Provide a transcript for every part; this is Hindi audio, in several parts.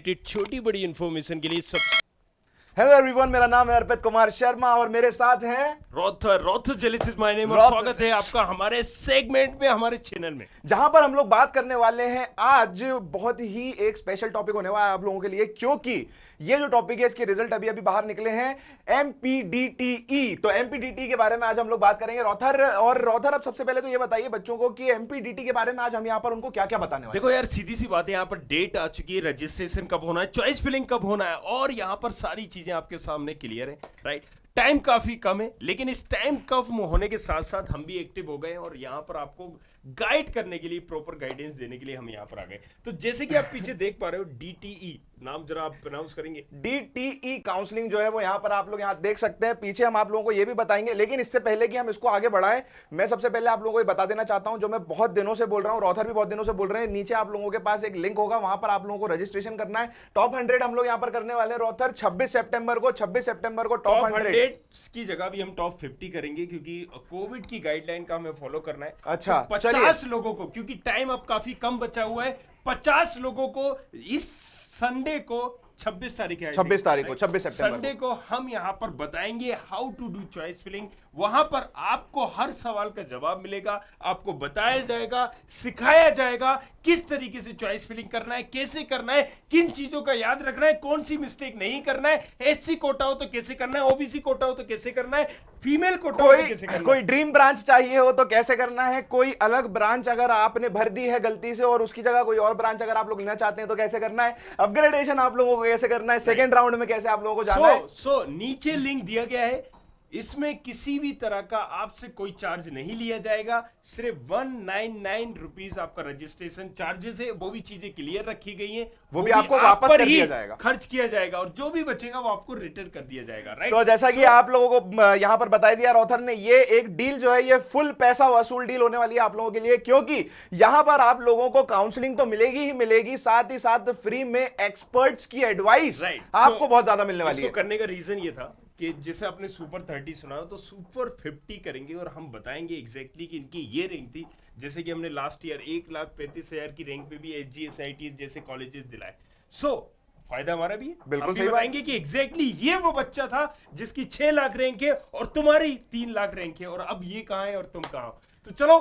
रिलेटेड छोटी बड़ी इंफॉर्मेशन के लिए सब हेलो एवरीवन, मेरा नाम है अर्पित कुमार शर्मा और मेरे साथ हैं रोथर जेलिस इज माय नेम और रोथर स्वागत है आपका हमारे सेगमेंट में, हमारे चैनल में। जहां पर हम लोग बात करने वाले हैं आज बहुत ही एक स्पेशल टॉपिक होने वाला है आप लोगों के लिए, क्योंकि ये जो टॉपिक है इसके रिजल्ट अभी अभी बाहर निकले हैं, एमपीडीटीई। तो एमपीडीटी के बारे में आज हम लोग बात करेंगे। रोथर अब सबसे पहले तो ये बताइए बच्चों को कि एमपीडीटी के बारे में आज हम यहाँ पर उनको क्या क्या बताने वाले हैं। देखो यार, सीधी सी बात है, यहाँ पर डेट आ चुकी है, रजिस्ट्रेशन कब होना है, चॉइस फिलिंग कब होना है, और यहाँ पर सारी चीजें आपके सामने क्लियर है। राइट, टाइम काफी कम है, लेकिन इस टाइम कम होने के साथ साथ हम भी एक्टिव हो गए हैं और यहाँ पर आपको गाइड करने के लिए, प्रॉपर गाइडेंस देने के लिए हम यहाँ पर आ गए। तो जैसे कि आप पीछे देख पा रहे हो, डीटीई नाम जरा आप प्रोनाउंस करेंगे। डीटीई काउंसलिंग जो है वो यहाँ पर आप लोग यहाँ देख सकते हैं। पीछे हम आप लोगों को ये भी बताएंगे, लेकिन इससे पहले कि हम इसको आगे बढ़ाएं, मैं सबसे पहले आप लोगों को ये बता देना चाहता हूं, जो मैं बहुत दिनों से बोल रहा हूं, रोथर भी बहुत दिनों से बोल रहे हैं। नीचे आप लोगों के पास एक लिंक होगा, वहां पर आप लोगों को रजिस्ट्रेशन करना है। टॉप 100 हम लोग यहाँ पर करने वाले हैं रोथर 26 सितंबर को टॉप 100 की जगह भी हम टॉप 50 करेंगे, क्योंकि कोविड की गाइडलाइन का हमें फॉलो करना है। अच्छा, तो 50 लोगों को, क्योंकि टाइम अब काफी कम बचा हुआ है, 50 लोगों को इस संडे को 26 तारीख है, 26 सितंबर संडे को हम यहां पर बताएंगे how to do choice filling. वहां पर आपको हर सवाल का जवाब मिलेगा, आपको बताया जाएगा, सिखाया जाएगा किस तरीके से चॉइस फिलिंग करना है, कैसे करना है, किन चीजों का याद रखना है, कौन सी मिस्टेक नहीं करना है, एससी कोटा हो तो कैसे करना है, ओबीसी कोटा हो तो कैसे करना है, फीमेल कोटा हो तो कैसे करना है, कोई ड्रीम ब्रांच चाहिए हो तो कैसे करना है, कोई अलग ब्रांच अगर आपने भर दी है गलती से और उसकी जगह कोई और ब्रांच अगर आप लोग लेना चाहते हैं तो कैसे करना है, अपग्रेडेशन आप लोगों को कैसे करना है, सेकंड राउंड में कैसे आप लोगों को जाना है। नीचे लिंक दिया गया है, इसमें किसी भी तरह का आपसे कोई चार्ज नहीं लिया जाएगा, सिर्फ 199 रुपीज आपका रजिस्ट्रेशन चार्जेस है, वो भी चीजें क्लियर रखी गई हैं, वो भी आपको वापस कर दिया जाएगा, खर्च किया जाएगा, और जो भी बचेगा वो आपको रिटर्न कर दिया जाएगा। राइट, तो जैसा कि आप लोगों को यहां पर बता दिया रोथर ने, ये एक डील जो है ये फुल पैसा वसूल डील होने वाली है आप लोगों के लिए, क्योंकि यहां पर आप लोगों को काउंसलिंग तो मिलेगी ही मिलेगी, साथ ही साथ फ्री में एक्सपर्ट्स की एडवाइस आपको बहुत ज्यादा मिलने वाली है। करने का रीजन ये था कि जैसे आपने सुपर 30 सुना तो सुपर 50 करेंगे और हम बताएंगे एग्जैक्टली कि इनकी ये रैंक थी। जैसे कि हमने लास्ट ईयर 1,35,000 की रैंक पे भी SGSIT जैसे कॉलेजेस दिलाए। फायदा हमारा भी है, बिल्कुल सही बताएंगे कि एग्जैक्टली ये वो बच्चा था जिसकी 6 लाख रैंक है और तुम्हारी 3 लाख रैंक है, और अब ये कहां है और तुम कहां हो। तो चलो,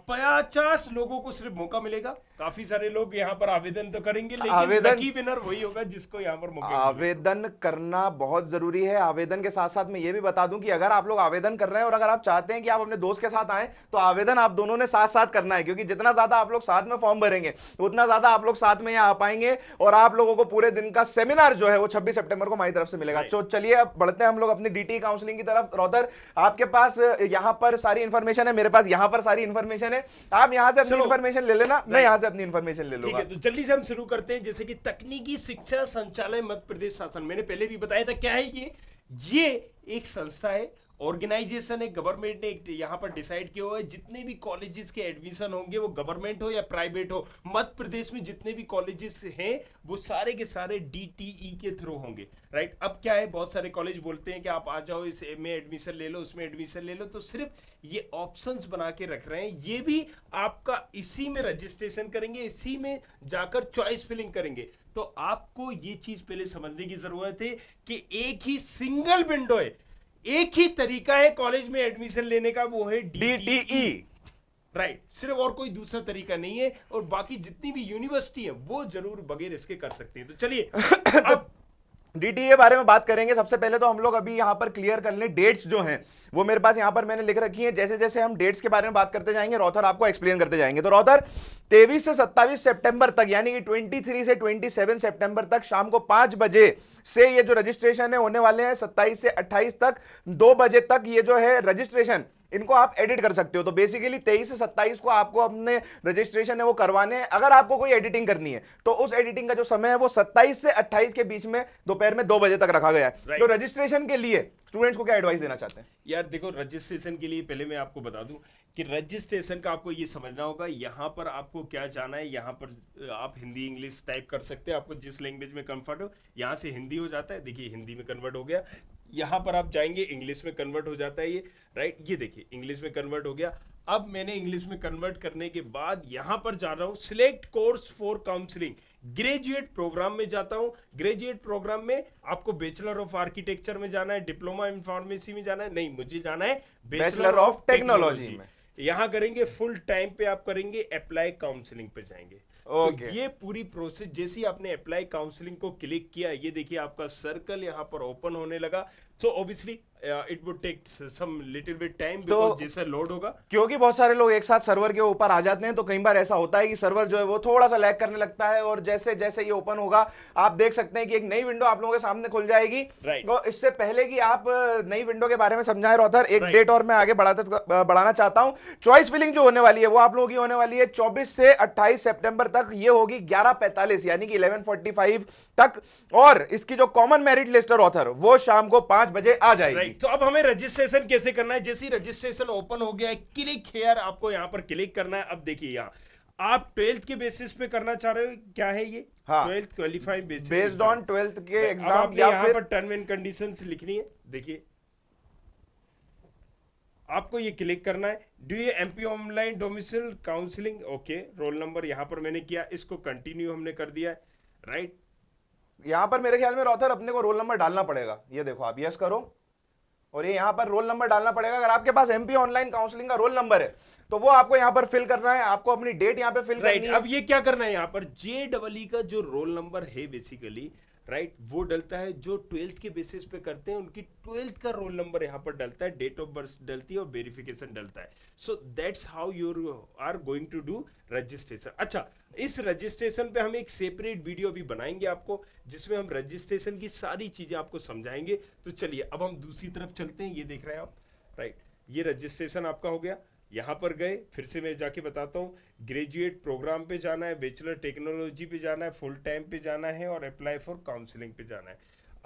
50 लोगों को सिर्फ मौका मिलेगा। काफी सारे लोग यहाँ पर आवेदन तो करेंगे, लेकिन लकी विनर वही होगा जिसको यहाँ पर मौका। आवेदन करना बहुत जरूरी है। आवेदन के साथ साथ मैं ये भी बता दूं कि अगर आप लोग आवेदन कर रहे हैं और अगर आप चाहते हैं कि आप अपने दोस्त के साथ आए, तो आवेदन आप दोनों ने साथ साथ करना है, क्योंकि जितना ज्यादा आप लोग साथ में फॉर्म भरेंगे उतना ज्यादा आप लोग साथ में यहाँ आ पाएंगे और आप लोगों को पूरे दिन का सेमिनार जो है वो 26 सितंबर को हमारी तरफ से मिलेगा। तो चलिए अब बढ़ते हैं हम लोग अपनी डीटी काउंसलिंग की तरफ। रोथर, आपके पास यहाँ पर सारी इंफॉर्मेशन है, मेरे पास यहाँ पर सारी इंफॉर्मेशन है, आप यहाँ से अपनी इंफॉर्मेशन ले लेना, मैं यहाँ से अपनी इंफॉर्मेशन ले लूंगा। ठीक है, तो जल्दी से हम शुरू करते हैं। जैसे कि तकनीकी शिक्षा संचालय मध्य प्रदेश शासन, मैंने पहले भी बताया था क्या है ये एक संस्था है, ऑर्गेनाइजेशन है, गवर्नमेंट ने यहाँ पर डिसाइड किया हुआ है जितने भी कॉलेजेस के एडमिशन होंगे, वो गवर्नमेंट हो या प्राइवेट हो, मध्य प्रदेश में जितने भी कॉलेजेस हैं वो सारे के सारे डीटीई के थ्रू होंगे। राइट, अब क्या है, बहुत सारे कॉलेज बोलते हैं कि आप आ जाओ, इस में एडमिशन ले लो, उसमें एडमिशन ले लो, तो सिर्फ ये ऑप्शंस बना के रख रहे हैं। ये भी आपका इसी में रजिस्ट्रेशन करेंगे, इसी में जाकर चॉइस फिलिंग करेंगे। तो आपको ये चीज पहले समझने की जरूरत है कि एक ही सिंगल विंडो है, एक ही तरीका है कॉलेज में एडमिशन लेने का, वो है डीटीई। राइट, सिर्फ और कोई दूसरा तरीका नहीं है, और बाकी जितनी भी यूनिवर्सिटी है वो जरूर बगैर इसके कर सकते हैं। तो चलिए अब डीटी के बारे में बात करेंगे। सबसे पहले तो हम लोग अभी यहां पर क्लियर कर लें, डेट्स जो हैं वो मेरे पास यहां पर मैंने लिख रखी हैं। जैसे जैसे हम डेट्स के बारे में बात करते जाएंगे, रोथर आपको एक्सप्लेन करते जाएंगे। तो रोथर 23 से 27 सितंबर तक, यानी कि 23 से 27 सितंबर तक शाम को 5 बजे से ये जो रजिस्ट्रेशन है होने वाले हैं। 27 से 28 तक 2 बजे तक ये जो है रजिस्ट्रेशन, इनको आप एडिट कर सकते हो। तो बेसिकली 23 से 27 को आपको अपने रजिस्ट्रेशन है वो करवाने हैं। अगर आपको कोई एडिटिंग करनी है तो उस एडिटिंग का जो समय है वो 27 से 28 के बीच में दोपहर में 2 बजे तक रखा गया है। तो रजिस्ट्रेशन के लिए स्टूडेंट्स को क्या एडवाइस देना चाहते हैं? यार देखो, रजिस्ट्रेशन के लिए पहले मैं आपको बता दूं कि रजिस्ट्रेशन का आपको ये समझना होगा, यहाँ पर आपको क्या जाना है। यहाँ पर आप हिंदी इंग्लिश टाइप कर सकते हैं, आपको जिस लैंग्वेज में कंफर्ट हो। यहाँ से हिंदी हो जाता है, देखिए हिंदी में कन्वर्ट हो गया। यहाँ पर आप जाएंगे, इंग्लिश में कन्वर्ट हो जाता है ये। राइट, ये देखिए इंग्लिश में कन्वर्ट हो गया। अब मैंने इंग्लिश में कन्वर्ट करने के बाद यहाँ पर जा रहा हूँ, select course for counselling. Graduate programme में जाता हूं। ग्रेजुएट प्रोग्राम में आपको बैचलर ऑफ आर्किटेक्चर में जाना है, डिप्लोमा इन फार्मेसी में जाना है, नहीं मुझे जाना है बैचलर ऑफ टेक्नोलॉजी में। यहां करेंगे फुल टाइम पे, आप करेंगे अप्लाई काउंसलिंग पे जाएंगे। Okay. तो ये पूरी प्रोसेस जैसे ही आपने अप्लाई काउंसलिंग को क्लिक किया, ये देखिए आपका सर्कल यहाँ पर ओपन होने लगा। So obviously it would take some little bit time, because जैसा लोड होगा, क्योंकि बहुत सारे लोग एक साथ सर्वर के ऊपर आ जाते हैं, तो कई बार ऐसा होता है कि सर्वर जो है वो थोड़ा सा लैग करने लगता है, और जैसे जैसे ये ओपन होगा आप देख सकते हैं कि एक नई विंडो आप लोगों के सामने खुल जाएगी। तो इससे पहले कि आप नई विंडो के बारे में समझाएं रॉथर, एक डेट और मैं आगे बढ़ाना चाहता हूं। चॉइस फिलिंग जो होने वाली है वो आप लोगों की होने वाली है 24 से 28 सितंबर तक। ये होगी 11:45 यानी कि 11:45 तक, और इसकी जो कॉमन मेरिट लिस्ट है रॉथर वो शाम को 5 बजे आ जाएगी। तो अब हमें रजिस्ट्रेशन कैसे करना है? जैसे ही रजिस्ट्रेशन ओपन हो गया है, क्लिक हियर, आपको यहां पर क्लिक करना है। अब देखिए यहां आप 12th के बेसिस पे करना चाह रहे हो, क्या है ये? हाँ, 12th qualifying basis, based on 12th के एग्जाम, या यहां पर टर्म एंड कंडीशंस लिखनी है। देखिए आपको ये क्लिक करना है, डू ये MP online domicile counselling, okay. Roll number यहां पर मैंने किया, इसको कंटिन्यू हमने कर दिया है, राइट। यहां पर मेरे ख्याल में रॉथर अपने को रोल नंबर डालना पड़ेगा। ये देखो आप यस करो, और ये यहां पर रोल नंबर डालना पड़ेगा। अगर आपके पास एमपी ऑनलाइन काउंसलिंग का रोल नंबर है तो वो आपको यहां पर फिल करना है, आपको अपनी डेट यहां पे फिल करनी है। अब ये क्या करना है, यहां पर JEE का जो रोल नंबर है बेसिकली, राइट, वो डलता है। जो 12th के बेसिस पे करते हैं उनकी 12th का रोल नंबर यहाँ पर डलता है, डेट ऑफ बर्थ डलती है और वेरिफिकेशन डलता है। So that's how you are going to do registration. अच्छा, इस रजिस्ट्रेशन पे हम एक सेपरेट वीडियो भी बनाएंगे आपको, जिसमें हम रजिस्ट्रेशन की सारी चीजें आपको समझाएंगे। तो चलिए अब हम दूसरी तरफ चलते हैं। ये देख रहे हैं आप, राइट, ये रजिस्ट्रेशन आपका हो गया। यहाँ पर गए, फिर से मैं जाके बताता हूँ, ग्रेजुएट प्रोग्राम पे जाना है, बैचलर टेक्नोलॉजी पे जाना है, फुल टाइम पे जाना है, और अप्लाई फॉर काउंसलिंग पे जाना है।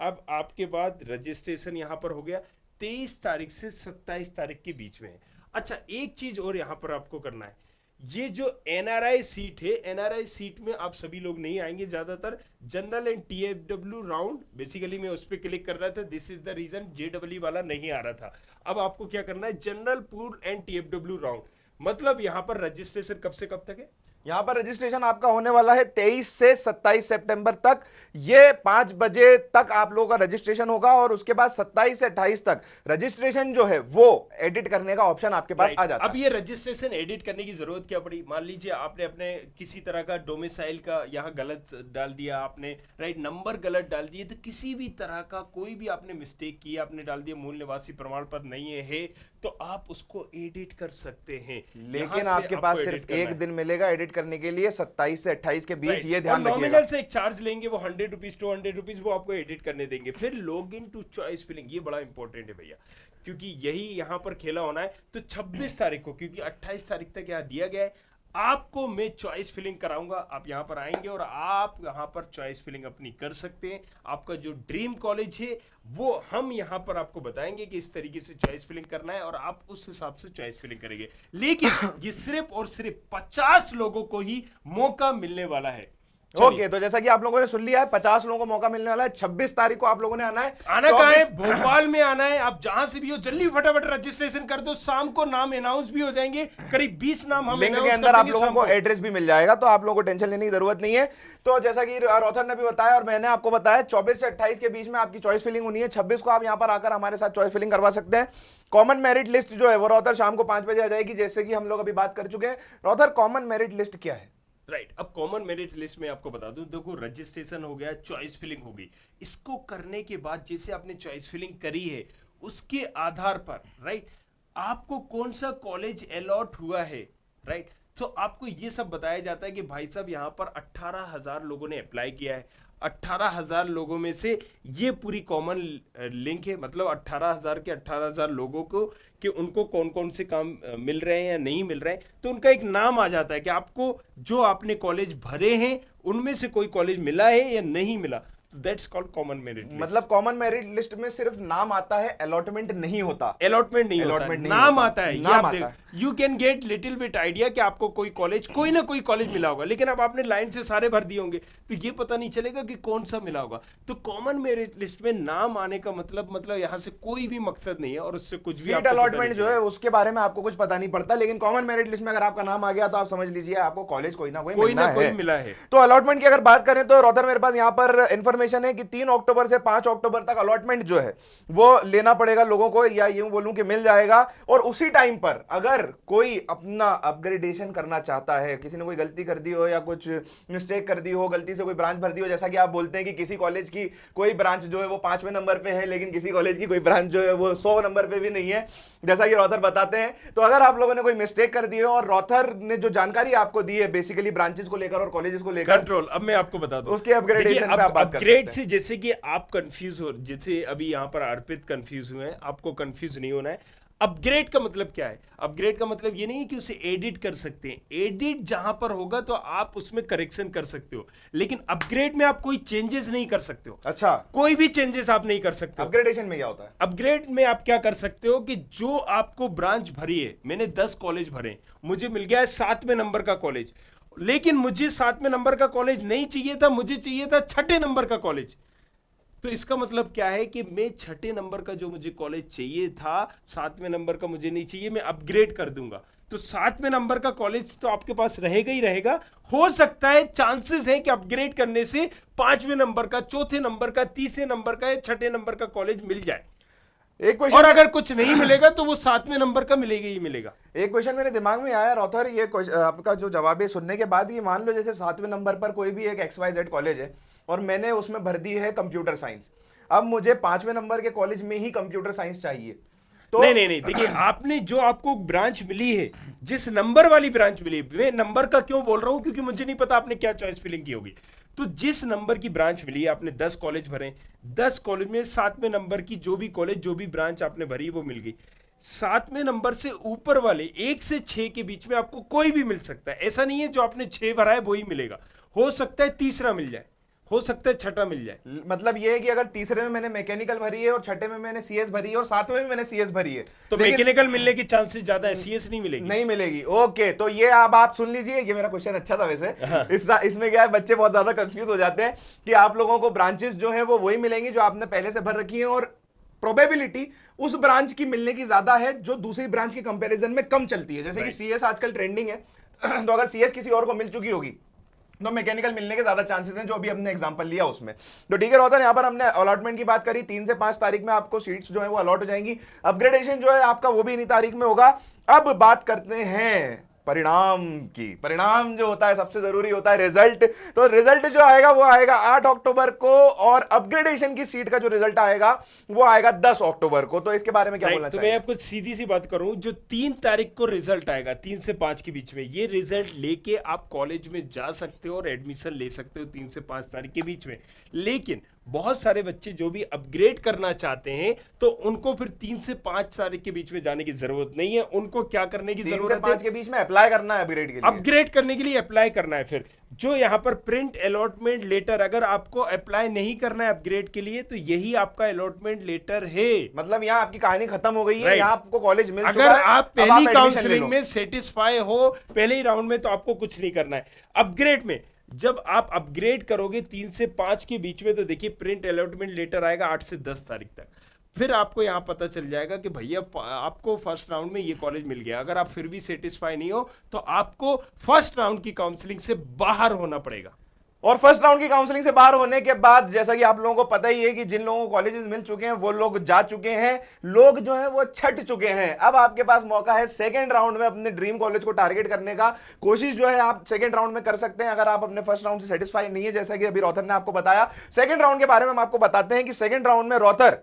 अब आपके बाद रजिस्ट्रेशन यहाँ पर हो गया 23 तारीख से 27 तारीख के बीच में है। अच्छा, एक चीज और यहाँ पर आपको करना है, ये जो NRI सीट है, NRI सीट में आप सभी लोग नहीं आएंगे, ज्यादातर general and TFW round, basically मैं उस पर क्लिक कर रहा था, this is the reason JEE वाला नहीं आ रहा था। अब आपको क्या करना है, general pool and TFW round, मतलब यहां पर रजिस्ट्रेशन कब से कब तक है? यहां पर रजिस्ट्रेशन आपका होने वाला है 23 से 27 सितंबर तक। ये 5 बजे तक आप लोगों का रजिस्ट्रेशन होगा, और उसके बाद 27 से 28 तक रजिस्ट्रेशन जो है वो एडिट करने का ऑप्शन आपके पास आ जाता है। अब ये रजिस्ट्रेशन एडिट करने की जरूरत क्या पड़ी? मान लीजिए आपने अपने किसी तरह का डोमिसाइल का यहाँ गलत डाल दिया आपने, राइट, नंबर गलत डाल दिए, तो किसी भी तरह का कोई भी आपने मिस्टेक किया, आपने डाल दिया मूल निवासी प्रमाण पत्र नहीं है, तो आप उसको एडिट कर सकते हैं। लेकिन आपके पास सिर्फ एक दिन मिलेगा एडिट करने के लिए, 27 से 28 के बीच। ये ध्यान रखिएगा। नॉमिनल से एक चार्ज लेंगे, वो 100 रुपीज 200 रुपीज वो आपको एडिट करने देंगे। फिर log in to choice filling, ये बड़ा इंपॉर्टेंट है भैया, क्योंकि यही यहां पर खेला होना है। तो 26 तारीख को, क्योंकि 28 तारीख तक यहां दिया गया है, आपको मैं चॉइस फिलिंग कराऊंगा। आप यहां पर आएंगे और आप यहां पर चॉइस फिलिंग अपनी कर सकते हैं। आपका जो ड्रीम कॉलेज है वो हम यहां पर आपको बताएंगे कि इस तरीके से चॉइस फिलिंग करना है, और आप उस हिसाब से चॉइस फिलिंग करेंगे। लेकिन ये सिर्फ और सिर्फ 50 लोगों को ही मौका मिलने वाला है। ओके, तो जैसा कि आप लोगों ने सुन लिया है, 50 लोगों को मौका मिलने वाला है। 26 तारीख को आप लोगों ने आना है। आना कहाँ है? भोपाल में आना है। आप जहां से भी हो जल्दी फटाफट रजिस्ट्रेशन कर दो, शाम को नाम अनाउंस भी हो जाएंगे, करीब 20 नाम हम लिंक के अंदर आप लोगों को एड्रेस भी मिल जाएगा, तो आप लोगों को टेंशन लेने की जरूरत नहीं है। तो जैसा कि रॉथर ने भी बताया और मैंने आपको बताया, 24 से 28 के बीच में आपकी चॉइस फिलिंग होनी है। 26 को आप यहां पर आकर हमारे साथ चॉइस फिलिंग करवा सकते हैं। कॉमन मेरिट लिस्ट जो है वो रॉथर शाम को 5 बजे आ जाएगी, जैसे कि हम लोग अभी बात कर चुके हैं। रॉथर, कॉमन मेरिट लिस्ट क्या है? राइट, अब कॉमन मेरिट लिस्ट में आपको बता दूं, देखो रजिस्ट्रेशन हो गया, चॉइस फिलिंग हो गई। इसको करने के बाद जैसे आपने चॉइस फिलिंग करी है, उसके आधार पर, राइट, आपको कौन सा कॉलेज अलॉट हुआ है, राइट, तो आपको ये सब बताया जाता है कि भाई साहब यहाँ पर 18,000 लोगों ने अप्लाई किया है। 18,000 लोगों में से ये पूरी कॉमन लिंक है, मतलब 18,000 के 18,000 लोगों को कि उनको कौन कौन से काम मिल रहे हैं या नहीं मिल रहे हैं, तो उनका एक नाम आ जाता है कि आपको जो आपने कॉलेज भरे हैं उनमें से कोई कॉलेज मिला है या नहीं मिला। That's called common merit list. मतलब कॉमन मेरिट लिस्ट में सिर्फ नाम आता है, अलॉटमेंट नहीं होता। अलॉटमेंट नहीं होता, Allotment नहीं नाम होता। आता है। नाम आता है। You can get little bit idea कि आपको कोई कॉलेज, कोई ना कोई कॉलेज मिला होगा, लेकिन अब आपने लाइन से सारे भर दिए होंगे तो ये पता नहीं चलेगा कि कौन सा मिला होगा। तो कॉमन मेरिट लिस्ट में नाम आने का मतलब यहाँ से कोई भी मकसद नहीं है और उससे कुछ भी सीट अलॉटमेंट जो है उसके बारे में आपको कुछ पता नहीं पड़ता, लेकिन कॉमन मेरिट लिस्ट में अगर आपका नाम आ गया तो आप समझ लीजिए आपको कॉलेज कोई ना कोई मिला है। तो अलॉटमेंट की अगर बात करें तो रौतर मेरे पास यहाँ पर इंफॉर्मेशन है कि 3 अक्टूबर से 5 अक्टूबर तक अलॉटमेंट जो है वो लेना पड़ेगा लोगों को, या यूं बोलूं कि मिल जाएगा। और उसी टाइम पर अगर कोई अपना अपग्रेडेशन करना चाहता है, किसी ने कोई गलती कर दी हो या कुछ मिस्टेक कर दी हो, गलती से कोई ब्रांच भर दी हो, जैसा कि आप बोलते हैं कि किसी कॉलेज की कोई ब्रांच जो है वो 5वें नंबर पे है, लेकिन किसी कॉलेज की कोई ब्रांच जो है वो 100 नंबर पे भी नहीं है, जैसा कि रौथर बताते हैं। तो अगर आप लोगों ने कोई मिस्टेक कर दी हो और रौथर ने जो जानकारी आपको दी है बेसिकली ब्रांचेस को लेकर और कॉलेजेस को लेकर, कंट्रोल, अब मैं आपको बता दूं उसके अपग्रेडेशन पे आप बात कर सकते अपग्रेड हैं। से जैसे कि आप कंफ्यूज हो, जैसे अभी यहाँ पर अर्पित कंफ्यूज हुए हैं, आपको कंफ्यूज नहीं होना है। अपग्रेड का मतलब क्या है? अपग्रेड का मतलब ये नहीं है कि उसे एडिट कर सकते हैं, एडिट जहां पर होगा तो आप उसमें करेक्शन कर सकते हो, लेकिन अपग्रेड में आप कोई चेंजेस नहीं कर सकते हो। अच्छा, कोई भी चेंजेस आप नहीं कर सकते हो। अपग्रेडेशन में क्या होता है? अपग्रेड में आप क्या कर सकते हो कि जो आपको ब्रांच भरी है, मैंने 10 कॉलेज भरे, मुझे मिल गया है 7वें नंबर का कॉलेज, लेकिन मुझे 7वें नंबर का कॉलेज नहीं चाहिए था, मुझे चाहिए था 6ठे नंबर का कॉलेज। तो इसका मतलब क्या है कि मैं 6ठे नंबर का जो मुझे कॉलेज चाहिए था, 7वें नंबर का मुझे नहीं चाहिए, मैं अपग्रेड कर दूंगा। तो 7वें नंबर का कॉलेज तो आपके पास रहेगा ही रहेगा। हो सकता है, चांसेस है कि अपग्रेड करने से 5वें नंबर का, 4थे नंबर का, 3रे नंबर का या 6ठे नंबर का कॉलेज मिल जाए। एक क्वेश्चन, और अगर कुछ नहीं मिलेगा तो वो 7वें नंबर का मिलेगा ही मिलेगा। एक क्वेश्चन मेरे दिमाग में आया रौथर, ये आपका जो जवाब है सुनने के बाद, ये मान लो जैसे 7वें नंबर पर कोई भी एक XYZ कॉलेज है और मैंने उसमें भर दी है कंप्यूटर साइंस, अब मुझे 5वें नंबर के कॉलेज में ही कंप्यूटर साइंस चाहिए तो नहीं, देखिए आपने जो आपको ब्रांच मिली है, जिस नंबर वाली ब्रांच मिली है, मैं नंबर का क्यों बोल रहा हूं क्योंकि मुझे नहीं पता आपने क्या चॉइस फिलिंग की होगी। तो जिस नंबर की ब्रांच मिली है, आपने 10 कॉलेज भरे, 10 कॉलेज में 7वें नंबर की जो भी कॉलेज, जो भी ब्रांच आपने भरी वो मिल गई। 7वें नंबर से ऊपर वाले 1 से 6 के बीच में आपको कोई भी मिल सकता है। ऐसा नहीं है जो आपने 6 भरा है वही मिलेगा, हो सकता है 3रा मिल जाए, हो सकता है 6ठा मिल जाए। मतलब ये है कि अगर 3रे में मैंने मैकेनिकल भरी है और 6ठे में मैंने CS भरी है और 7वें में मैंने CS भरी है तो मैकेनिकल मिलने की चांसेस ज्यादा है, CS नहीं मिलेगी। नहीं मिलेगी। ओके, तो ये अब आप सुन लीजिए, ये मेरा क्वेश्चन अच्छा था वैसे। हाँ। इसमें क्या है, बच्चे बहुत ज्यादा कंफ्यूज हो जाते हैं कि आप लोगों को ब्रांचेस जो है वो वही मिलेंगी जो आपने पहले से भर रखी है, और प्रोबेबिलिटी उस ब्रांच की मिलने की ज्यादा है जो दूसरी ब्रांच के कंपैरिजन में कम चलती है। जैसे कि CS आजकल ट्रेंडिंग है तो अगर CS किसी और को मिल चुकी होगी तो मैकेनिकल मिलने के ज्यादा चांसेस हैं, जो अभी हमने एग्जांपल लिया उसमें। तो ठीक है रौथर, यहाँ पर हमने अलॉटमेंट की बात करी, 3 से 5 तारीख में आपको सीट्स जो है वो अलॉट हो जाएंगी। अपग्रेडेशन जो है आपका वो भी इन्हीं तारीख में होगा। अब बात करते हैं परिणाम की। परिणाम जो होता है सबसे जरूरी होता है रिजल्ट। तो रिजल्ट जो आएगा वो आएगा 8 अक्टूबर को, और अपग्रेडेशन की सीट का जो रिजल्ट आएगा वो आएगा 10 अक्टूबर को। तो इसके बारे में क्या बोलना तो चाहिए? मैं आपको सीधी सी बात करूं, जो 3 तारीख को रिजल्ट आएगा, 3 से 5 के बीच में, ये रिजल्ट लेके आप कॉलेज में जा सकते हो और एडमिशन ले सकते हो 3 से 5 तारीख के बीच में। लेकिन बहुत सारे बच्चे जो भी अपग्रेड करना चाहते हैं तो उनको फिर 3 से 5 तारीख के बीच में जाने की जरूरत नहीं है। उनको क्या करने की 3 से जरूरत 5 है? के बीच में अप्लाई करना है अपग्रेड के लिए। अपग्रेड करने के लिए अप्लाई करना है। फिर जो यहाँ पर प्रिंट अलॉटमेंट लेटर, अगर आपको अप्लाई नहीं करना है अपग्रेड के लिए तो यही आपका अलॉटमेंट लेटर है। मतलब यहाँ आपकी कहानी खत्म हो गई है, Right. यहाँ आपको कॉलेज मिल अगर चुका है, आप अब पहली admission ले काउंसलिंग लो। में सेटिस्फाई हो पहले ही राउंड में, तो आपको कुछ नहीं करना है। अपग्रेड में जब आप अपग्रेड करोगे 3 से 5 के बीच में, तो देखिए प्रिंट अलॉटमेंट लेटर आएगा 8 से 10 तारीख तक। फिर आपको यहाँ पता चल जाएगा कि भैया आपको फर्स्ट राउंड में ये कॉलेज मिल गया। अगर आप फिर भी सेटिस्फाई नहीं हो तो आपको फर्स्ट राउंड की काउंसलिंग से बाहर होना पड़ेगा। और फर्स्ट राउंड की काउंसलिंग से बाहर होने के बाद, जैसा कि आप लोगों को पता ही है कि जिन लोगों को कॉलेजेस मिल चुके हैं वो लोग जा चुके हैं, लोग जो हैं वो छट चुके हैं। अब आपके पास मौका है सेकंड राउंड में अपने ड्रीम कॉलेज को टारगेट करने का। कोशिश जो है आप सेकंड राउंड में कर सकते हैं अगर आप अपने फर्स्ट राउंड से सेटिस्फाई नहीं है, जैसा कि अभी रौथर ने आपको बताया। सेकंड राउंड के बारे में हम आपको बताते हैं कि सेकंड राउंड में रौथर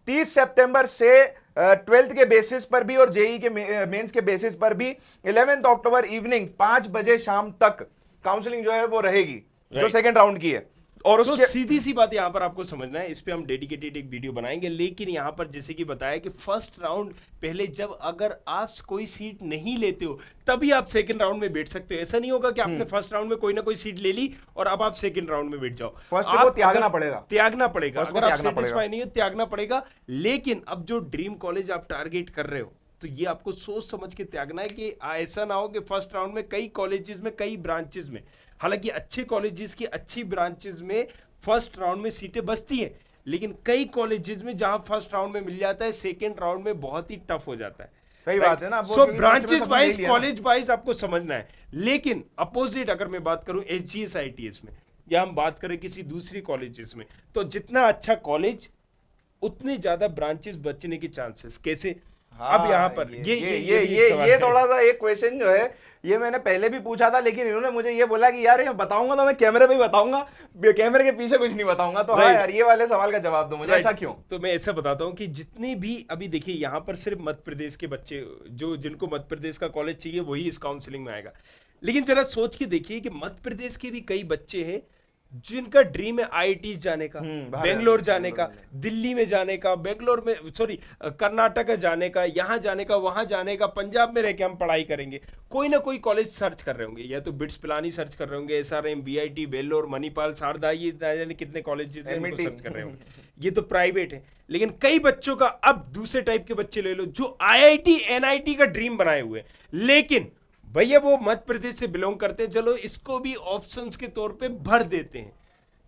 30 सितंबर से 12th के बेसिस पर भी और जेई के मेंस के बेसिस पर भी 11 अक्टूबर इवनिंग 5 बजे शाम तक काउंसलिंग जो है वो रहेगी, जो सेकंड राउंड की है। और तो उसके सीधी सी बात यहाँ पर आपको समझना है, इस पे हम डेडिकेटेड एक वीडियो बनाएंगे। लेकिन यहाँ पर जैसे कि बताया कि फर्स्ट राउंड पहले, जब अगर आप कोई सीट नहीं लेते हो तभी आप सेकंड राउंड में बैठ सकते हो। ऐसा नहीं होगा कि आपने फर्स्ट राउंड में कोई ना कोई सीट ले ली और अब आप सेकंड राउंड में बैठ जाओ। फर्स्ट को त्यागना पड़ेगा, त्यागना पड़ेगा। First को अगर आप त्यागना पड़ेगा। सेटिस्फाई नहीं हो त्यागना पड़ेगा। लेकिन अब जो ड्रीम कॉलेज आप टारगेट कर रहे हो तो ये आपको सोच समझ के त्यागना है कि ऐसा ना हो कि फर्स्ट राउंड में कई कॉलेजेस में, कई ब्रांचेस में, हालांकि अच्छे कॉलेजेस की अच्छी ब्रांचेस में फर्स्ट राउंड में सीटें बचती हैं, लेकिन कई कॉलेजेस में जहां फर्स्ट राउंड में मिल जाता है सेकेंड राउंड में बहुत ही टफ हो जाता है। सही बात है ना। सो ब्रांचेस वाइज, कॉलेज वाइज आपको समझना है। लेकिन अपोजिट अगर मैं बात करूं एचजीएस आईटीएस में, या हम बात करें किसी दूसरी कॉलेजेस में, तो जितना अच्छा कॉलेज उतने ज्यादा ब्रांचेस बचने के चांसेस। कैसे? हाँ, अब यहाँ पर ये थोड़ा सा एक क्वेश्चन जो है ये मैंने पहले भी पूछा था, लेकिन इन्होंने मुझे ये बोला कि यार ये बताऊंगा तो मैं कैमरे पे ही बताऊंगा, कैमरे के पीछे कुछ नहीं बताऊंगा। तो हाँ यार, ये वाले सवाल का जवाब दो मुझे, ऐसा क्यों? तो मैं ऐसा बताता हूँ कि जितने भी अभी देखिए यहाँ पर सिर्फ मध्य प्रदेश के बच्चे, जो जिनको मध्य प्रदेश का कॉलेज चाहिए वही इस काउंसलिंग में आएगा। लेकिन जरा सोच के देखिए कि मध्य प्रदेश के भी कई बच्चे हैं जिनका ड्रीम है आईआईटी जाने का, बेंगलोर जाने का, दिल्ली में जाने का, बेंगलोर में सॉरी कर्नाटक जाने का, यहाँ जाने का, वहां जाने का, पंजाब में रह के हम पढ़ाई करेंगे। कोई ना कोई कॉलेज सर्च कर रहे होंगे, या तो बिट्स पिलानी सर्च कर रहे होंगे, एसआरएम, बीआईटी, वेल्लोर, मणिपाल, शारदा, ये जाने कितने कॉलेजेस हैं उनको सर्च कर रहे होंगे। ये तो प्राइवेट है। लेकिन कई बच्चों का, अब दूसरे टाइप के बच्चे ले लो जो आईआईटी एनआईटी का ड्रीम बनाए हुए हैं, लेकिन भैया वो मध्य प्रदेश से बिलोंग करते हैं, चलो इसको भी ऑप्शंस के तौर पे भर देते हैं।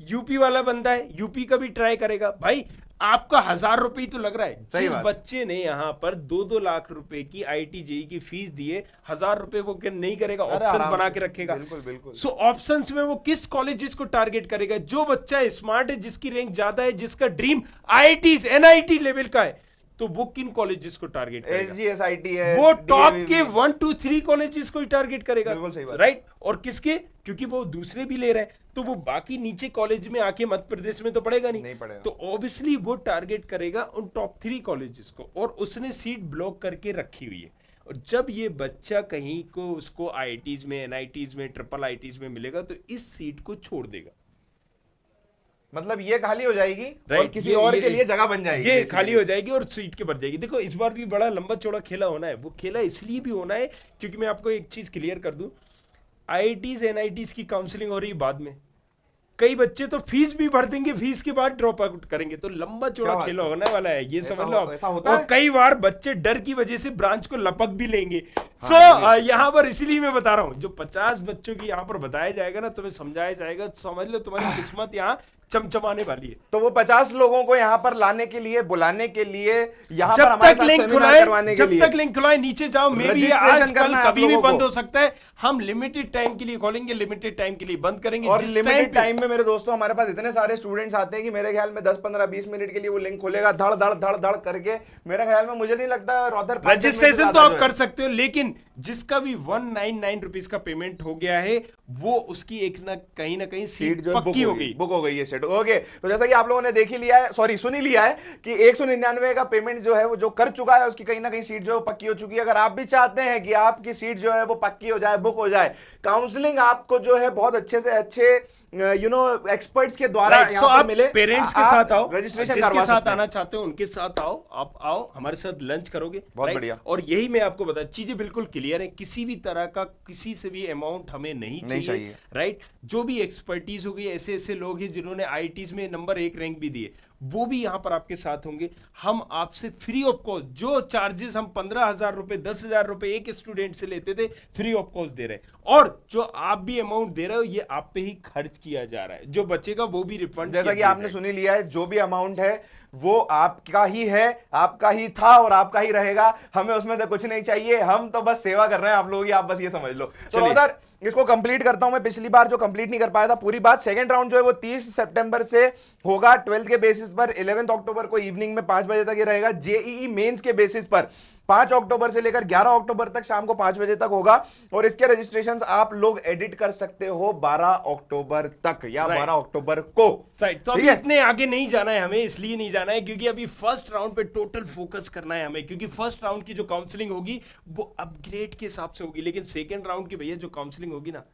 यूपी वाला बंदा है, यूपी का भी ट्राई करेगा। भाई आपका 1000 रुपए ही तो लग रहा है। जिस बच्चे ने यहाँ पर 2-2 लाख रुपए की आईआईटी जेईई की फीस दिए, 1000 रुपए वो नहीं करेगा, ऑप्शन बना के रखेगा। बिल्कुल बिल्कुल। सो ऑप्शंस में वो किस कॉलेजेस को टारगेट करेगा? जो बच्चा स्मार्ट है, जिसकी रैंक ज्यादा है, जिसका ड्रीम आईआईटी एनआईटी लेवल का है, तो वो किन कॉलेजेस को टारगेट करेगा? एसजीएसआईटी है, वो टॉप के 1 2 3 कॉलेजेस को ही टारगेट करेगा। बिल्कुल सही बात, राइट। और किसके? क्योंकि वो दूसरे भी ले रहे हैं, तो वो बाकी नीचे कॉलेज में आके मध्य प्रदेश में तो पढ़ेगा नहीं पढ़ेगा। तो ऑब्वियसली वो टारगेट करेगा उन टॉप 3 कॉलेजेस को, और उसने सीट ब्लॉक करके रखी हुई है। और जब ये बच्चा कहीं को उसको आईआईटीज में, एनआईटीज में, ट्रिपल आईटीज में मिलेगा तो इस सीट को छोड़ देगा। मतलब ये खाली हो जाएगी और किसी और के लिए जगह बन जाएगी, ये खाली हो जाएगी और सीट के भर जाएगी। देखो इस बार भी बड़ा लंबा चौड़ा खेला होना है। वो खेला इसलिए भी होना है क्योंकि मैं आपको एक चीज क्लियर कर दूं, आईआईटीज एनआईटीज की काउंसलिंग हो रही है बाद में। कई बच्चे तो फीस भी भर देंगे, फीस के बाद ड्रॉप आउट करेंगे, तो लंबा चौड़ा खेल होने वाला है, ये समझ लो आप। और कई बार बच्चे डर की वजह से ब्रांच को लपक भी लेंगे। सो यहाँ पर इसलिए मैं बता रहा हूँ, जो 50 बच्चों की यहाँ पर बताया जाएगा ना, तुम्हें समझाया जाएगा, समझ लो तुम्हारी किस्मत यहाँ चमचमाने वाली है। तो वो 50 लोगों को यहाँ पर लाने के लिए, बुलाने के लिए, यहाँ जब पर हमारे तक साथ लिंक सेमिनार करवाने के लिए, जब तक लिंक खुलाए नीचे जाओ। मे बी आज कल कभी भी बंद हो सकता है। हम लिमिटेड टाइम के लिए खोलेंगे, लिमिटेड टाइम के लिए बंद करेंगे। और लिमिटेड टाइम में मेरे दोस्तों हमारे पास इतने सारे स्टूडेंट्स आते हैं कि मेरे ख्याल में 10 15 20 मिनट के लिए वो लिंक खुलेगा, धड़ धड़ धड़ धड़ करके। मेरे ख्याल में, मुझे नहीं लगता रॉदर रजिस्ट्रेशन तो आप कर सकते हो, लेकिन जिसका भी 199 रुपीज का पेमेंट हो गया है, वो उसकी एक ना कहीं सीट जो पक्की हो गई, बुक हो गई है सीट। ओके, तो जैसा कि आप लोगों ने देख ही लिया है, सॉरी सुन ही लिया है कि 199 का पेमेंट जो है वो जो कर चुका है, उसकी कहीं ना कहीं सीट जो है पक्की हो चुकी है। अगर आप भी चाहते हैं कि आपकी सीट जो है वो पक्की हो जाए, बुक हो जाए, काउंसलिंग आपको जो है बहुत अच्छे से अच्छे एक्सपर्ट्स के द्वारा यहाँ पर मिले, पेरेंट्स के साथ आओ, रजिस्ट्रेशन जिनके साथ आना चाहते हो उनके साथ आओ, आप आओ हमारे साथ लंच करोगे। बहुत बढ़िया। और यही मैं आपको बता, चीजें बिल्कुल क्लियर है, किसी भी तरह का किसी से भी अमाउंट हमें नहीं चाहिए। राइट। जो भी एक्सपर्टीज होगी, ऐसे ऐसे लोग हैं जिन्होंने आईआईटीज में नंबर 1 रैंक भी दिए, वो भी यहाँ पर आपके साथ होंगे। हम आपसे फ्री ऑफ कॉस्ट, जो चार्जेस हम 15,000 रुपए 10,000 रुपए एक स्टूडेंट से लेते थे, फ्री ऑफ कॉस्ट दे रहे हैं। और जो आप भी अमाउंट दे रहे हो, ये आप पे ही खर्च किया जा रहा है, जो बचेगा वो भी रिफंड। जैसा कि आपने सुनी लिया है, जो भी अमाउंट है वो आपका ही है, आपका ही था और आपका ही रहेगा। हमें उसमें से कुछ नहीं चाहिए, हम तो बस सेवा कर रहे हैं आप लोगों की, आप बस ये समझ लो। तो उधर इसको कंप्लीट करता हूं मैं, पिछली बार जो कंप्लीट नहीं कर पाया था पूरी बात। सेकंड राउंड जो है वो 30 सितंबर से होगा 12th के बेसिस पर, 11 अक्टूबर को इवनिंग में 5 बजे तक ये रहेगा। जेईई मेंस के बेसिस पर 5 अक्टूबर से लेकर 11 अक्टूबर तक शाम को 5 बजे तक होगा। और इसके रजिस्ट्रेशंस आप लोग एडिट कर सकते हो 12 अक्टूबर तक या 12 अक्टूबर को। तो अभी इतने आगे नहीं जाना है हमें, इसलिए नहीं जाना है क्योंकि अभी फर्स्ट राउंड पे टोटल फोकस करना है हमें, क्योंकि फर्स्ट राउंड की जो काउंसलिंग होगी वो अपग्रेड के हिसाब से होगी, लेकिन सेकंड राउंड की भैया जो काउंसलिंग होगी ना,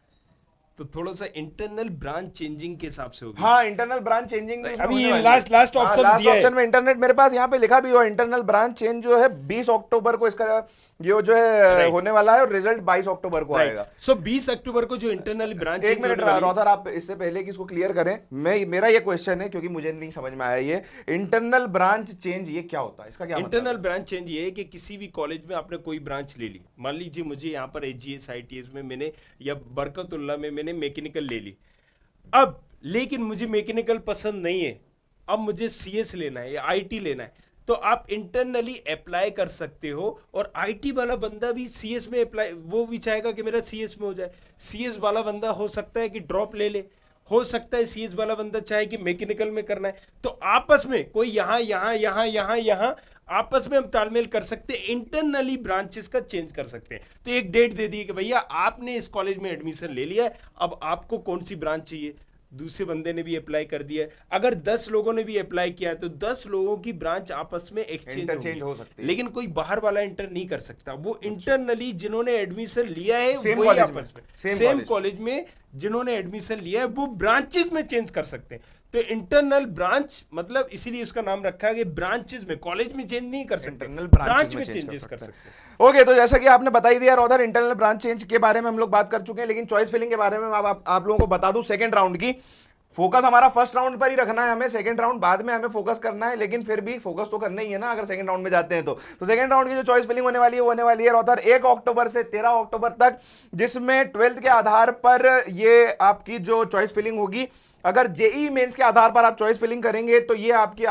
तो थोड़ा सा इंटरनल ब्रांच चेंजिंग के हिसाब से होगी। हाँ, इंटरनल ब्रांच चेंजिंग अभी ये लास्ट ऑप्शन दिया है। ऑप्शन में इंटरनेट मेरे पास यहाँ पे लिखा भी हुआ, इंटरनल ब्रांच चेंज जो है 20 अक्टूबर को इसका ये जो है होने वाला है और रिजल्ट 22 अक्टूबर को आएगा। सो 20 अक्टूबर को जो इंटरनल ब्रांच, एक मिनट रौथर, आप इससे पहले कि इसको क्लियर करें, मेरा ये क्वेश्चन है क्योंकि मुझे नहीं समझ में आया ये इंटरनल ब्रांच चेंज ये क्या होता है, इसका क्या मतलब? इंटरनल ब्रांच चेंज ये है कि किसी भी कॉलेज में आपने कोई ब्रांच ले ली, मान लीजिए मुझे यहाँ पर एचजीएस आईटीएस में मैंने या बरकतुल्लाह में मैंने मैकेनिकल ले ली, अब लेकिन मुझे मैकेनिकल पसंद नहीं है, अब मुझे सीएस लेना है या आईटी लेना है, तो आप इंटरनली अप्लाई कर सकते हो और आईटी वाला बंदा भी सीएस में अप्लाई, वो भी चाहेगा कि मेरा सीएस में हो जाए। सीएस वाला बंदा हो सकता है कि ड्रॉप ले ले, हो सकता है सीएस वाला बंदा चाहे कि मैकेनिकल में करना है, तो आपस में कोई यहाँ आपस में हम तालमेल कर सकते हैं, इंटरनली ब्रांचेस का चेंज कर सकते हैं। तो एक डेट दे दी कि भैया आपने इस कॉलेज में एडमिशन ले लिया है, अब आपको कौन सी ब्रांच चाहिए, दूसरे बंदे ने भी अप्लाई कर दिया है, अगर 10 लोगों ने भी अप्लाई किया है तो 10 लोगों की ब्रांच आपस में एक्सचेंज हो सकती है, लेकिन कोई बाहर वाला इंटर नहीं कर सकता। वो इंटरनली जिन्होंने एडमिशन लिया है सेम वही आपस में सेम कॉलेज कॉलेज में जिन्होंने एडमिशन लिया है वो ब्रांचेस में चेंज कर सकते हैं। तो इंटरनल ब्रांच मतलब इसीलिए उसका नाम रखा है कि ब्रांचेस में, कॉलेज में चेंज नहीं कर सकते, ब्रांच में चेंजेस कर सकते हैं। ओके, तो जैसा कि आपने बताई दिया रौथर, इंटरनल ब्रांच चेंज के बारे में हम लोग बात कर चुके हैं, लेकिन चॉइस फिलिंग के बारे में आप लोगों को बता दूं, सेकंड राउंड की फोकस हमारा फर्स्ट राउंड पर ही रखना है, हमें सेकंड राउंड बाद में हमें फोकस करना है, लेकिन फिर भी फोकस तो करना ही है ना अगर सेकंड राउंड में जाते हैं तो सेकंड राउंड की जो चॉइस फिलिंग होने वाली है वो होने वाली है रौथर 1 अक्टूबर से 13 अक्टूबर तक, जिसमें 12th के आधार पर ये आपकी जो चॉइस फिलिंग होगी। अगर जेई मेंस के आधार पर आप चॉइस फिलिंग करेंगे तो ये आपकी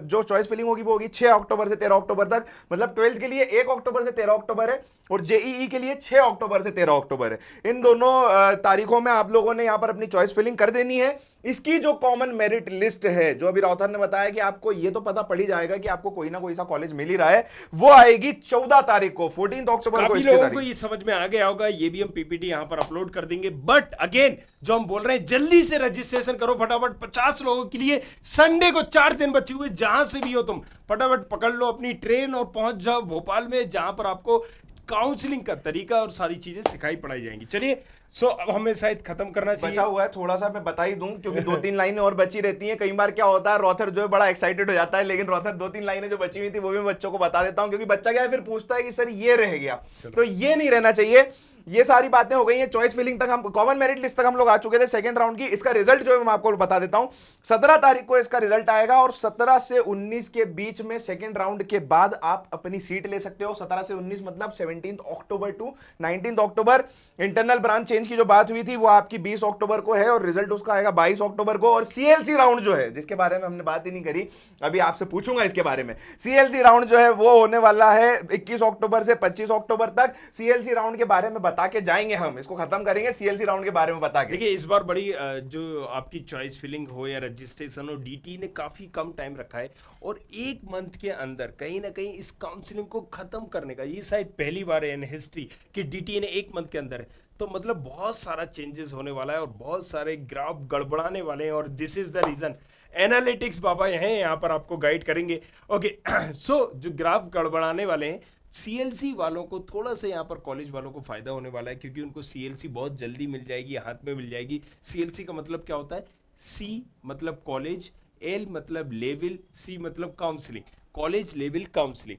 जो चॉइस फिलिंग होगी वो होगी 6 अक्टूबर से 13 अक्टूबर तक, मतलब 12th के लिए 1 अक्टूबर से 13 अक्टूबर है और जेईई के लिए 6 अक्टूबर से 13 अक्टूबर है। इन दोनों तारीखों में आप लोगों ने यहां पर अपनी चॉइस फिलिंग कर देनी है। इसकी जो कॉमन मेरिट लिस्ट है, जो अभी रौथर ने बताया कि आपको ये तो पता पड़ ही जाएगा कि आपको कोई ना कोई सा कॉलेज मिल ही रहा है, वो आएगी 14 तारीख को, 14 अक्टूबर को। इसके लोगों को ये समझ में आ गया होगा, ये भी हम पीपीटी यहां पर अपलोड कर देंगे। बट अगेन जो हम बोल रहे हैं, जल्दी से रजिस्ट्रेशन करो फटाफट, 50 लोगों के लिए संडे को 4 दिन बचे हुए, जहां से भी हो तुम फटाफट पकड़ लो अपनी ट्रेन और पहुंच जाओ भोपाल में, जहां पर आपको काउंसलिंग का तरीका और सारी चीजें सिखाई पढ़ाई जाएंगी। चलिए सो अब हमें शायद खत्म करना चाहिए। बचा हुआ है थोड़ा सा, मैं बता ही दूं क्योंकि 2-3 लाइनें और बची रहती हैं। कई बार क्या होता है, रौथर जो है बड़ा एक्साइटेड हो जाता है, लेकिन रौथर 2-3 लाइनें जो बची हुई थी वो भी मैं बच्चों को बता देता हूं, क्योंकि बच्चा क्या है फिर पूछता है कि सर ये रह गया, तो ये नहीं रहना चाहिए। ये सारी बातें हो गई हैं। चॉइस फिलिंग तक हम, कॉमन मेरिट लिस्ट तक हम लोग आ चुके थे सेकंड राउंड की। इसका रिजल्ट जो है मैं आपको बता देता हूं, 17 तारीख को इसका रिजल्ट आएगा और 17 से 19 के बीच में सेकंड राउंड के बाद आप अपनी सीट ले सकते हो। 17 से 19 मतलब 17 अक्टूबर टू 19 अक्टूबर। इंटरनल ब्रांच चेंज की जो बात हुई थी वो आपकी 20 अक्टूबर को है और रिजल्ट उसका आएगा 22 अक्टूबर को। और सीएलसी राउंड जो है, जिसके बारे में हमने बात ही नहीं करी, अभी आपसे पूछूंगा इसके बारे में। सीएलसी राउंड जो है वो होने वाला है 21 अक्टूबर से 25 अक्टूबर तक। सीएलसी राउंड के बारे में बता के जाएंगे, हम इसको खत्म करेंगे सीएलसी राउंड के बारे में बता के। देखिए इस बार बड़ी जो आपकी चॉइस फिलिंग हो या रजिस्ट्रेशन हो, डीटी ने काफी कम टाइम रखा है और 1 मंथ के अंदर कहीं ना कहीं इस काउंसलिंग को खत्म करने का, ये शायद पहली बार है इन हिस्ट्री कि डीटी ने 1 मंथ के अंदर है। तो मतलब बहुत सारा चेंजेस होने वाला है और बहुत सारे ग्राफ गड़बड़ाने वाले हैं और this is the reason. Analytics बाबा हैं यहाँ पर आपको गाइड करेंगे। ओके सो जो ग्राफ गड़बड़ाने वाले हैं, सीएलसी वालों को थोड़ा सा यहाँ पर कॉलेज वालों को फायदा होने वाला है क्योंकि उनको सीएलसी बहुत जल्दी मिल जाएगी, हाथ में मिल जाएगी। सीएलसी का मतलब क्या होता है, सी मतलब कॉलेज, एल मतलब लेवल, सी मतलब काउंसलिंग, कॉलेज लेवल काउंसलिंग।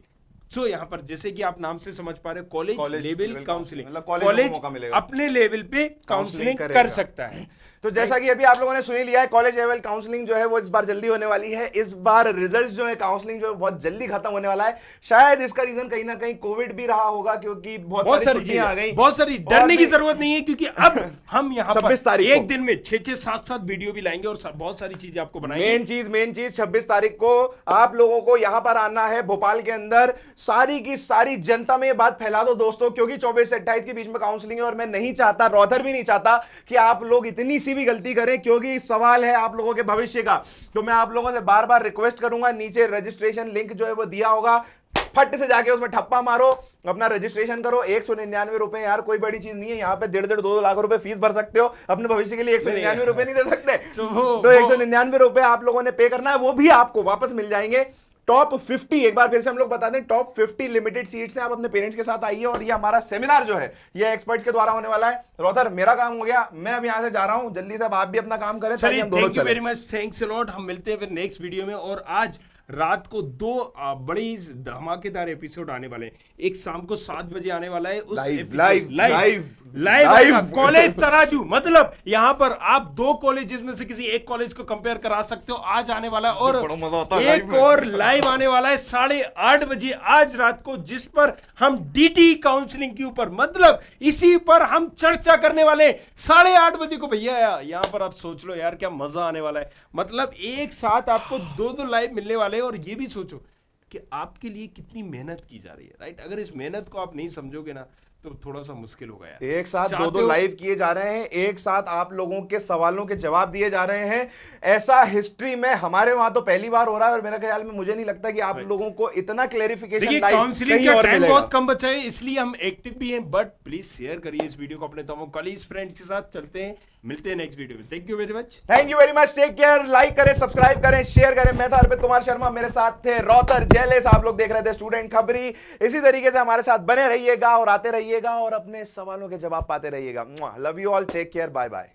सो यहाँ पर जैसे कि आप नाम से समझ पा रहे हो, कॉलेज लेवल काउंसलिंग, मतलब कॉलेज अपने लेवल पे काउंसलिंग कर सकता है। तो जैसा कि अभी आप लोगों ने सुन लिया है, कॉलेज लेवल काउंसलिंग जो है वो इस बार जल्दी होने वाली है। इस बार रिजल्ट्स जो है काउंसलिंग जो है बहुत जल्दी खत्म होने वाला है। शायद इसका रीजन कहीं ना कहीं कोविड भी रहा होगा, क्योंकि बहुत सारी चीजें आ गई। बहुत सारी डरने की जरूरत नहीं है क्योंकि अब हम यहाँ पर 26 तारीख एक दिन में 6-6, 7-7 वीडियो भी लाएंगे और बहुत सारी चीजें आपको बनाएंगे। मेन चीज 26 तारीख को आप लोगों को यहां पर आना है भोपाल के अंदर। सारी की सारी जनता में ये बात फैला दो दोस्तों, क्योंकि 24 से 28 के बीच में काउंसलिंग है और मैं नहीं चाहता, रौथर भी नहीं चाहता कि आप लोग इतनी सी भी गलती करें, क्योंकि सवाल है आप लोगों के भविष्य का। तो मैं आप लोगों से बार बार रिक्वेस्ट करूंगा, नीचे रजिस्ट्रेशन लिंक जो है वो दिया होगा, फट से जाके उसमें ठप्पा मारो, अपना रजिस्ट्रेशन करो। 199 रुपए यार कोई बड़ी चीज नहीं है। यहाँ पे 1.5-2 लाख रुपए फीस भर सकते हो, अपने भविष्य के लिए 199 रुपए नहीं दे सकते। तो 199 रुपए आप लोगों ने पे करना है, वो भी आपको वापस मिल जाएंगे टॉप 50, एक बार फिर से हम लोग बता दें, टॉप 50 लिमिटेड सीट्स हैं। आप अपने पेरेंट्स के साथ आइए और ये हमारा सेमिनार जो है ये एक्सपर्ट्स के द्वारा होने वाला है। रॉथर, मेरा काम हो गया, मैं अब यहां से जा रहा हूं, जल्दी से अब आप भी अपना काम करें ताकि हम दोनों थैंक यू चलें। Very much, thanks a lot. हम मिलते हैं फिर नेक्स्ट वीडियो में। और आज रात को 2 बड़ी धमाकेदार एपिसोड आने वाले हैं। एक शाम को 7 बजे आने वाला है, उस लाइव कॉलेज तराजू, मतलब यहाँ पर आप 2 कॉलेजेस में से किसी एक कॉलेज को कंपेयर करा सकते हो। आज आने वाला है और बड़ा मजा आता है एक और लाइव आने वाला है 8:30 बजे आज रात को, जिस पर हम डीटी काउंसलिंग के ऊपर, मतलब इसी पर हम चर्चा करने वाले हैं 8:30 बजे को। भैया यहाँ पर आप सोच लो यार क्या मजा आने वाला है। मतलब एक साथ आपको 2 लाइव मिलने वाले हैं। और ये भी सोचो कि आपके लिए कितनी मेहनत की जा रही है, राइट। अगर इस मेहनत को आप नहीं समझोगे ना तो थोड़ा सा मुश्किल होगा यार। एक साथ 2 लाइव किए जा रहे हैं, एक साथ आप लोगों के सवालों के जवाब दिए जा रहे हैं। ऐसा हिस्ट्री में हमारे वहां तो पहली बार हो रहा है और मेरे ख्याल में मुझे नहीं लगता कि आप लोगों को इतना क्लेरिफिकेशन काउंसलिंग का टाइम बहुत कम बचा है, इसलिए हम एक्टिव भी हैं। बट प्लीज शेयर करिए इस वीडियो को अपने तमाम कॉलेज फ्रेंड्स के साथ। चलते हैं, मिलते हैं नेक्स्ट वीडियो में। Thank you very much, thank you very much, take care. Like करें, सब्सक्राइब करें, शेयर करें। मैं था अर्पित कुमार शर्मा, मेरे साथ थे रॉथर, जेलेस, आप लोग देख रहे थे स्टूडेंट खबरी। इसी तरीके से हमारे साथ बने रहिएगा और आते रहिएगा और अपने सवालों के जवाब पाते रहिएगा। Love you all, take care, bye bye.